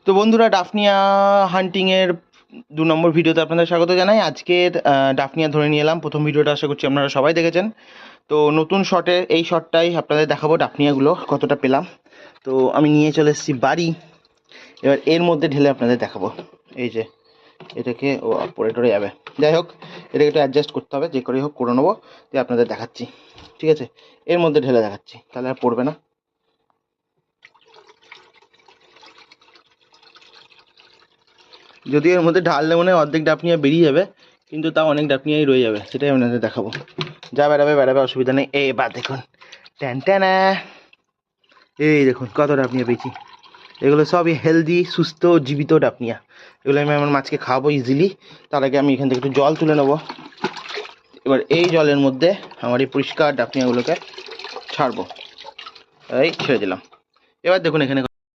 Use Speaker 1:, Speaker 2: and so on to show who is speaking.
Speaker 1: তো বন্ধুরা, ডাফনিয়া হান্টিংয়ের 2 নম্বর ভিডিওতে আপনাদের স্বাগত জানাই। আজকের ডাফনিয়া ধরে নিয়ে এলাম। প্রথম ভিডিওটা আশা করছি আপনারা সবাই দেখেছেন। তো নতুন শটে এই শটটাই আপনাদের দেখাবো ডাফনিয়াগুলো কতটা পেলাম। তো আমি নিয়ে চলে এসেছি বাড়ি। এবার এর মধ্যে ঢেলে আপনাদের দেখাবো। এই যে এটাকে পরে টরে যাবে, যাই হোক এটাকে একটু অ্যাডজাস্ট করতে হবে, যে করেই হোক করে নেবো। দিয়ে আপনাদের দেখাচ্ছি, ঠিক আছে? এর মধ্যে ঢেলে দেখাচ্ছি, তাহলে আর পড়বে না। যদিও এর মধ্যে ঢাললে মনে হয় অর্ধেক ডাফনিয়া বেরিয়ে যাবে, কিন্তু তাও অনেক ডাফনিয়াই রয়ে যাবে, সেটাই আপনাদের দেখাবো। যা বেড়াবে অসুবিধা নেই। এবার দেখুন, ট্যান ট্যানা, এই দেখুন কত ডাফনিয়া পেয়েছি। এগুলো সবই হেলদি, সুস্থ, জীবিত ডাফনিয়া। এগুলো আমি আমার মাছকে খাওয়াবো ইজিলি। তার আগে আমি এখান থেকে একটু জল তুলে নেবো। এবার এই জলের মধ্যে আমার এই পরিষ্কার ডাফনিয়াগুলোকে ছাড়বো। এই ছেড়ে দিলাম। এবার দেখুন এখানে